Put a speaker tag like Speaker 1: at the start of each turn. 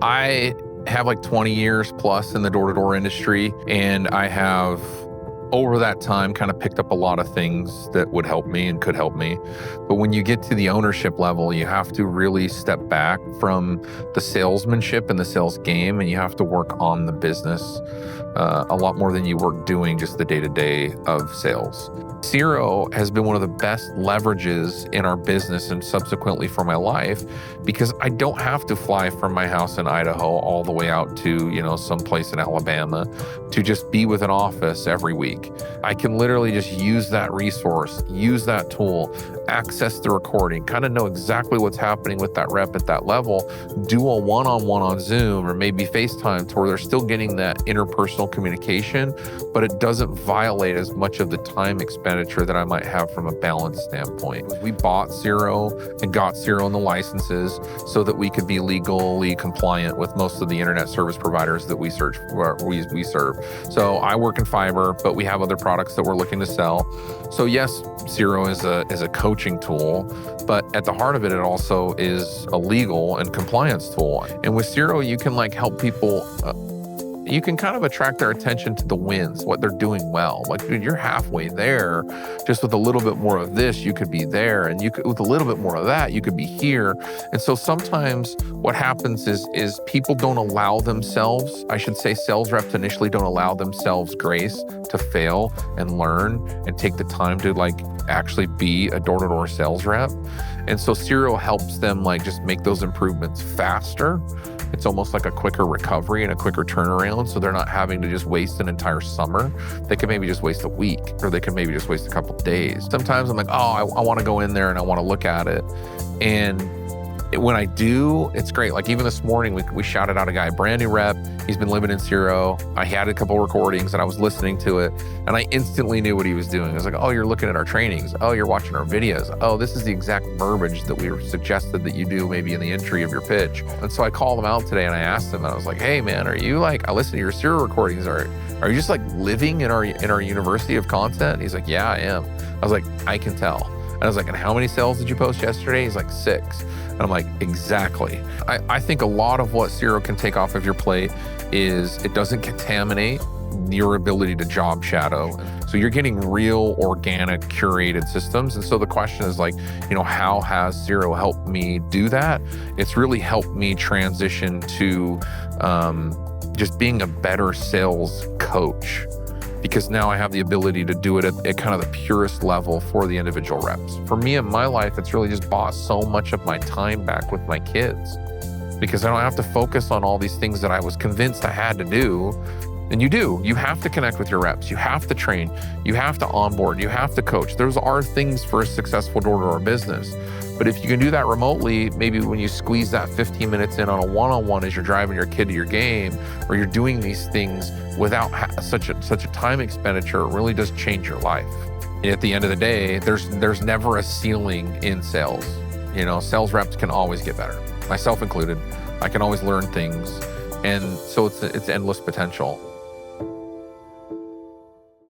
Speaker 1: I have like 20 years plus in the door-to-door industry, and I have over that time kind of picked up a lot of things that would help me and could help me. But when you get to the ownership level, you have to really step back from the salesmanship and the sales game, and you have to work on the business a lot more than you work doing just the day-to-day of sales. Siro has been one of the best leverages in our business and subsequently for my life, because I don't have to fly from my house in Idaho all the way out to, someplace in Alabama to just be with an office every week. I can literally just use that resource, use that tool, access the recording, kind of know exactly what's happening with that rep at that level, do a one-on-one on Zoom or maybe FaceTime to where they're still getting that interpersonal communication, but it doesn't violate as much of the time expenditure that I might have from a balance standpoint. We bought Siro and got Siro in the licenses so that we could be legally compliant with most of the internet service providers that we serve. So I work in fiber, but we have other products that we're looking to sell. So yes, Siro is a coaching tool, but at the heart of it, it also is a legal and compliance tool. And with Siro, you can help people. You can kind of attract their attention to the wins, what they're doing well. Like, dude, you're halfway there. Just with a little bit more of this, you could be there. And with a little bit more of that, you could be here. And so sometimes what happens is people don't allow themselves, I should say sales reps initially don't allow themselves grace to fail and learn and take the time to actually be a door-to-door sales rep. And so Siro helps them just make those improvements faster. It's almost like a quicker recovery and a quicker turnaround. So they're not having to just waste an entire summer. They can maybe just waste a week, or they can maybe just waste a couple of days. Sometimes I'm like, oh, I want to go in there and I want to look at it. And when I do, it's great. Like even this morning, we shouted out a guy, brand new rep. He's been living in Siro. I had a couple recordings and I was listening to it and I instantly knew what he was doing. I was like, oh, you're looking at our trainings. Oh, you're watching our videos. Oh, this is the exact verbiage that we suggested that you do maybe in the entry of your pitch. And so I called him out today and I asked him, and I was like, hey man, are you I listen to your Siro recordings. Are you just living in our university of content? And he's like, yeah, I am. I was like, I can tell. And I was like, and how many sales did you post yesterday? He's like, 6. And I'm like, exactly. I think a lot of what Siro can take off of your plate is it doesn't contaminate your ability to job shadow. So you're getting real, organic, curated systems. And so the question is how has Siro helped me do that? It's really helped me transition to just being a better sales coach, because now I have the ability to do it at kind of the purest level for the individual reps. For me in my life, it's really just bought so much of my time back with my kids, because I don't have to focus on all these things that I was convinced I had to do. And you have to connect with your reps. You have to train, you have to onboard, you have to coach. Those are things for a successful door-to-door business. But if you can do that remotely, maybe when you squeeze that 15 minutes in on a one-on-one as you're driving your kid to your game, or you're doing these things without such a time expenditure, it really does change your life. And at the end of the day, there's never a ceiling in sales. Sales reps can always get better, myself included. I can always learn things. And so it's endless potential.